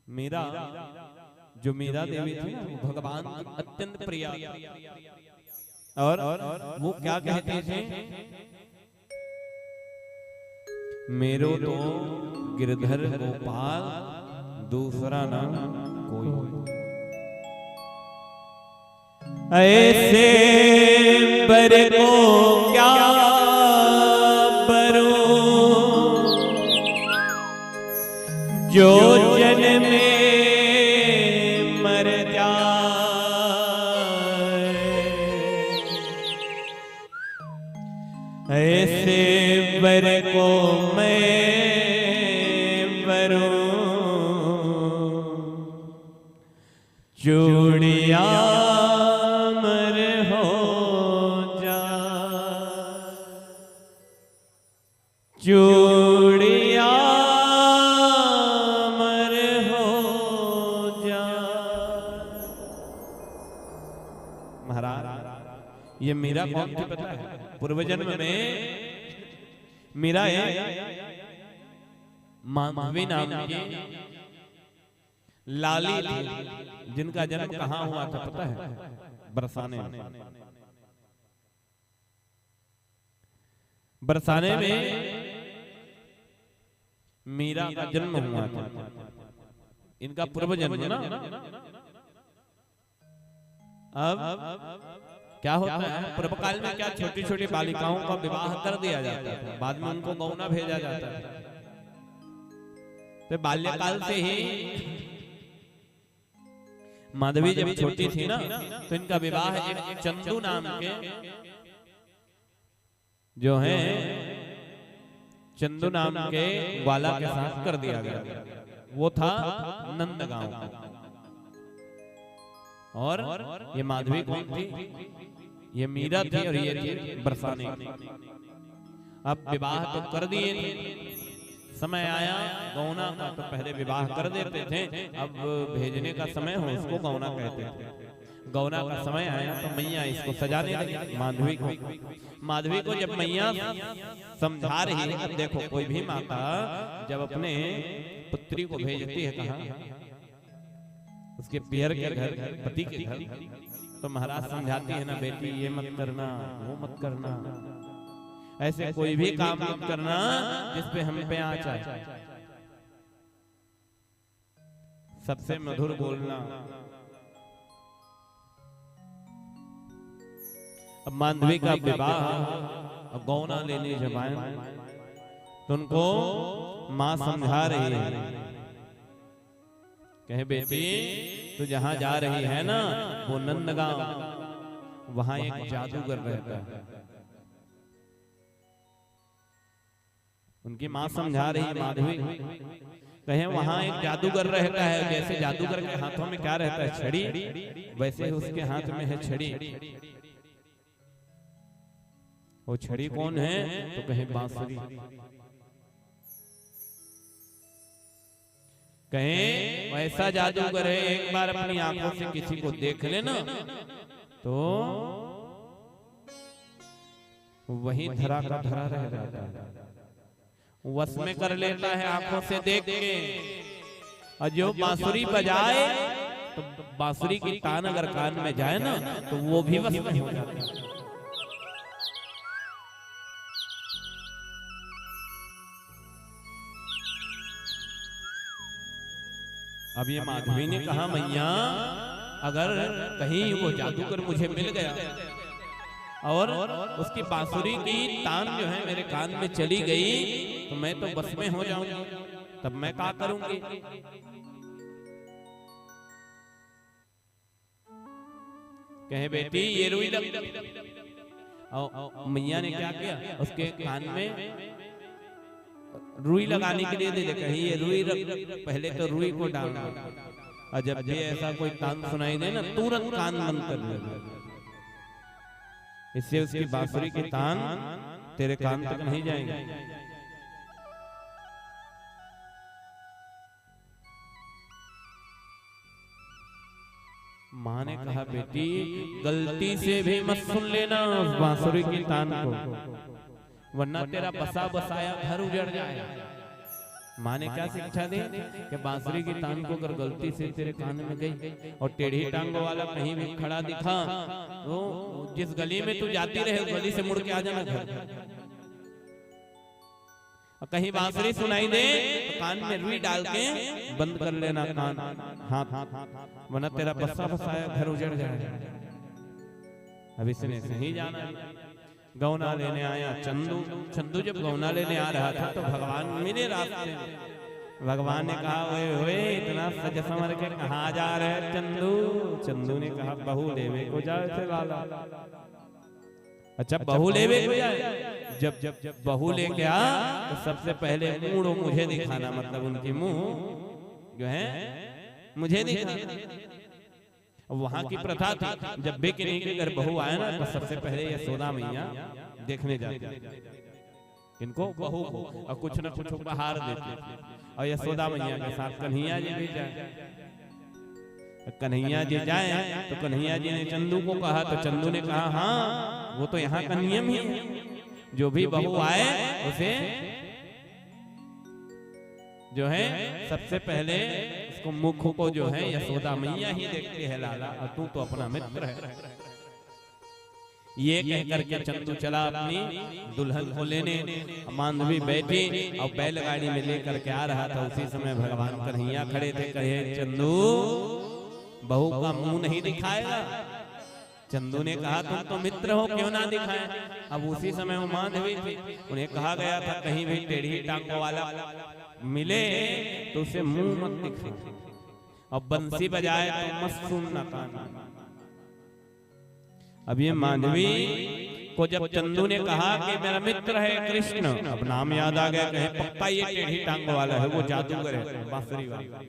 मीरा, जो मीरा देवी थी वो भगवान की अत्यंत प्रिय, और वो क्या कहते थे, मेरो तो गिरधर गोपाल दूसरा नाम कोई, ऐसे बर को क्या बरूं जो जन्मे मर जाए, ऐसे बर को मैं बरूं चूड़िया मर हो जा, चूड़िया मर हो जा। महाराज ये मीरा कौन थी पता है? पूर्व जन्म में मीरा है माधवी नाम की लाली थी, जिनका जन्म कहाँ हुआ था पता है? बरसाने में। बरसाने में मीरा का जन्म हुआ था, इनका पूर्व जन्म ना। अब क्या होता है, पूर्व काल में क्या छोटी छोटी बालिकाओं का विवाह कर दिया जाता था, बाद में उनको गौना भेजा जाता था। तो बाल्यकाल से ही माधवी जब छोटी थी ना, तो इनका विवाह एक चंदू नाम के जो है चंदू नाम के ग्वाला के साथ कर दिया गया। वो था नंदगांव। और ये माधवी कौन थी? ये मीरा थी और ये थी बरसाने। अब विवाह तो कर दिए थे, समय आया गौना का तो पहले विवाह कर देते थे, अब भेजने का समय हो उसको गौना कहते थे। गौना का समय आया तो मैया इसको सजाने लगी माधवी को। माधवी को जब मैया समझा रही है, अब देखो कोई भी माता जब अपने पुत्री को भेजती है कहाँ, उसके पियर के घर, पति के घर, तो महाराज समझाती है ना, बेटी ये मत करना, वो मत करना, ऐसे कोई भी काम मत करना जिसपे हम पे आ जाए, सबसे मधुर बोलना। अब माधवी का विवाह अब गौना लेने जब आए तो उनको माँ समझा रही है, कहे बेटी तू जहां जा रही है ना वो नंदगांव, वहां एक जादूगर रहता है। उनकी माँ समझा रही माधवी, कहे वहां एक जादूगर रहता है, जैसे जादूगर के हाथों में क्या रहता है? छड़ी, वैसे उसके हाथ में है छड़ी। वो छड़ी कौन है? तो कहे बांसुरी। कहे वैसा जादूगर है, एक बार अपनी आंखों से किसी को देख लेना तो वही धरा का धरा रह जाता है, वश में कर लेता है आंखों से देख के। और जो बांसुरी बजाए तो बांसुरी की तान अगर कान में जाए ना तो वो भी वश में हो जाता है। अब ये माधवी ने कहा मैया अगर कहीं वो जादूगर मुझे मिल गया और उसकी बांसुरी की तान जो है मेरे कान में चली गई तो मैं तो बस में हो जाऊंगी, तब मैं क्या करूंगी? कहे बेटी ये रुई लग। मैया ने क्या किया? उसके कान में रुई लगाने के लिए दे दे, कहीं ये रुई रख। पहले तो रुई को डालना, और जब भी ऐसा कोई तान सुनाई दे ना तुरंत कान बंद कर दे, इससे उसकी बांसुरी की तान तेरे कान तक नहीं जाएंगे। माँ ने कहा बेटी गलती से भी मत सुन लेना उस बांसुरी की तान को, वरना तेरा बसा बसाया घर उजड़ जाएगा। माँ ने क्या शिक्षा दी कि बांसुरी की तान को अगर गलती से तेरे कान में गई और टेढ़ी टांगों वाला कहीं भी खड़ा दिखा तो जिस गली में तू जाती रहे उस गली से मुड़ के आ जाना घर। और कहीं बांसुरी सुनाई दे तो कान में रुई डाल के बंद कर लेना कान हाथ, वरना तेरा बस्सा बसाया घर उजड़ जाएगा। अब इसने नहीं जाना। गौना लेने आया चंदू। चंदू जब गौना लेने आ रहा था तो भगवान मिले रास्ते में। भगवान ने कहा ओए ओए इतना सज संवर के कहाँ जा रहे चंदू। चंदू ने कहा बहू लेवे को जाए थे लाला। अच्छा बहू लेवे को जाए। जब बहू लेके आ तो सबसे पहले मुंह मुझे दिखाना, मतलब उनकी मुंह जो है मुझे दिखाना। वहां की प्रथा थी जब भी किन्हीं के घर बहू आए ना तो सबसे पहले यशोदा मैया देखने जाते इनको बहू को और कुछ न कुछ उपहार देते और यशोदा मैया के साथ कन्हैया जी भी जाए। कन्हैया जी जाए तो कन्हैया जी ने चंदू को कहा तो चंदू ने कहा हाँ वो तो यहाँ का नियम ही है, जो भी बहू आए उसे जो है सबसे पहले उसको मुख को जो है यशोदा मैया ही देखती है लाला, और तू तो अपना मित्र है। ये कह करके चंदू चला अपनी दुल्हन को लेने। मांडवी बैठी और बैलगाड़ी में लेकर के आ रहा था। उसी समय भगवान कन्हैया खड़े थे। कहे चंदू बहू का मुंह नहीं दिखाएगा। चंदू ने कहा तुम तो मित्र हो क्यों ना दिखाए। अब उसी समय वो मांडवी थी, उन्हें कहा गया था कहीं भी टेढ़ी टांगों वाला मिले तो उसे मुंह मत दिखा और बंसी बजाए तो मत सुनना कान। अब ये मांडवी को जब चंदू ने कहा कि मेरा मित्र है कृष्ण, अब नाम याद आ गया। कहे पक्का ये टेढ़ी टांग वाला है, वो जादूगर है बांसुरी वाला।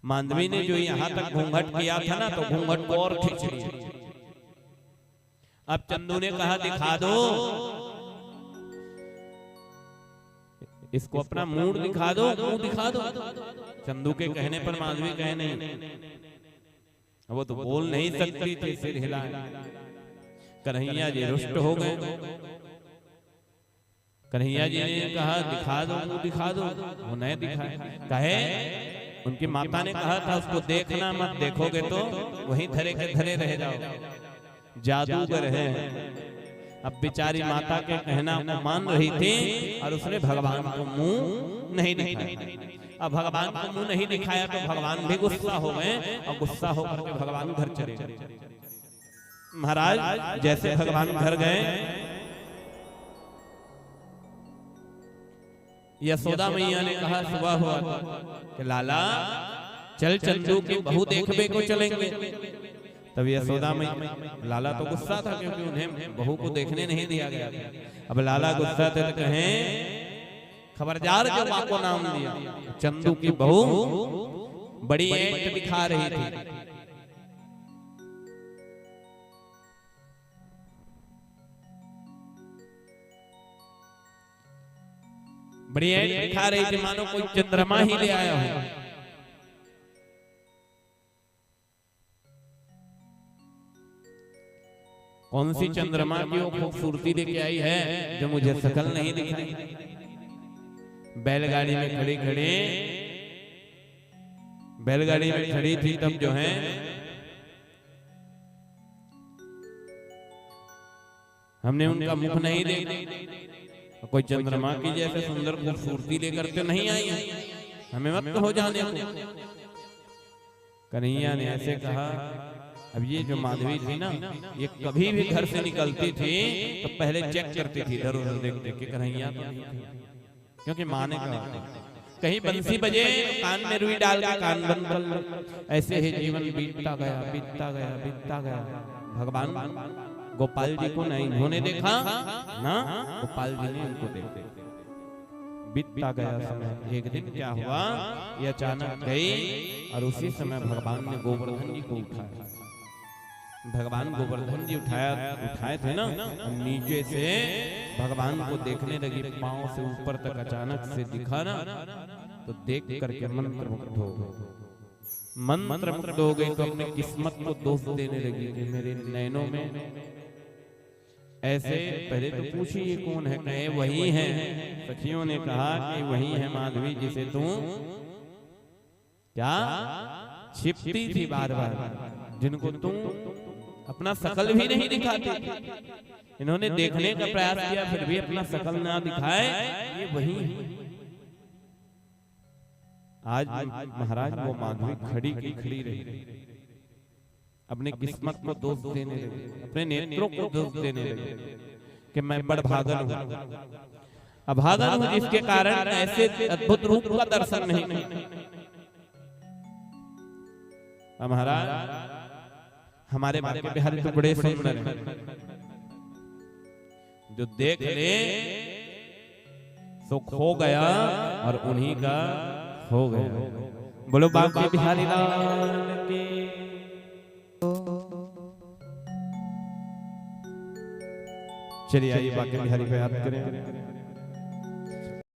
मांडवी ने जो यहाँ तक घूंघट किया था ना तो घूंघट को और खींच लिया। अब चंदू ने कहा दिखा दो इसको, अपना मुंह दिखा दो, मुंह दिखा दो। चंदू के कहने पर मांडवी कहे नहीं, वो तो बोल नहीं सकती थी, सिर हिलाए। कन्हैया जी रुष्ट हो गए। कन्हैया जी ने कहा दिखा दो, मुंह दिखा दो, वो नहीं दिखाए। कहे उनकी माता ने कहा था उसको देखना मत, देखोगे तो वहीं धरे के धरे रह जाओ, जादूगर है। अब बेचारी माता के कहना को मान रही थी और उसने भगवान को मुंह नहीं दिखाया। अब भगवान को मुंह नहीं दिखाया तो भगवान भी गुस्सा हो गए और गुस्सा होकर के भगवान घर चले गए। महाराज जैसे भगवान घर गए, यशोदा मैया ने कहा सुबह हुआ कि लाला चल चंदू की बहू देखने को चलेंगे। तब यशोदा मैया, लाला तो गुस्सा था क्योंकि उन्हें बहू को देखने नहीं दिया गया। अब लाला गुस्सा थे तो कहें खबरदार जो मां को नाम दिया। चंदू की बहू बड़ी ऐंठ दिखा रही थी। बड़ी ऐंठ दिखा रही थी, मानो कोई चंद्रमा ही ले आया हो। कौन सी चंद्रमा की वो खूबसूरती लेके आई है जो मुझे शकल नहीं दिखाई। बैलगाड़ी में खड़ी खड़ी बैलगाड़ी में खड़ी थी तब जो है हमने उनका मुख नहीं देखा। कोई चंद्रमा की जैसे सुंदर खूबसूरती लेकर के नहीं आई, हमें मत हो जाने को। कन्हैया ने ऐसे कहा। अब ये जो माधवी थी ना, ये कभी भी घर से निकलती थी तो पहले चेक करती थी इधर उधर देख देख के कन्हैया तो नहीं थी। क्योंकि माँ ने कहा कहीं बंसी बजे कान में रुई डाल के कान बंद कर लो। ऐसे ही जीवन बीतता गया बीतता गया बीतता गया। भगवान गोपाल जी को नहीं इन्होंने देखा ना, गोपाल जी ने उनको देखा। बीतता गया समय। एक दिन क्या हुआ, ये अचानक गई और उसी समय भगवान ने गोवर्धन जी को उठाया। भगवान गोवर्धन जी उठाए थे ना, नीचे से भगवान को देखने लगी। पांव से ऊपर तक अचानक से दिखा ना, तो देख करके मंत्रमुग्ध हो गई। मंत्रमुग्ध हो गई तो अपनी किस्मत को दोष देने लगी कि मेरे नैनों में ऐसे पहले तो पूछी ये कौन है, कहे वही है। सखियों ने कहा कि वही है माधवी जिसे तू क्या छिपती थी बार बार, जिनको तू अपना शकल भी नहीं दिखाती। इन्होंने देखने का प्रयास किया फिर भी अपना शकल ना दिखाए, ये वही है। आज महाराज वो माधवी खड़ी की खड़ी रही, अपने किस्मत को दोष देने लगे, अपने नेत्रों को दोष देने लगे कि मैं बड़ भागन हूं, अभागन हूं, जिसके कारण ऐसे अद्भुत रूप का दर्शन नहीं किया। महाराज हमारे बाके बिहारी तो बड़े सुंदर हैं, जो देख ले सो खो गया और उन्हीं का हो गया। बोलो बाके बिहारी लाल की। चलिए आइए बाके बिहारी को याद करें।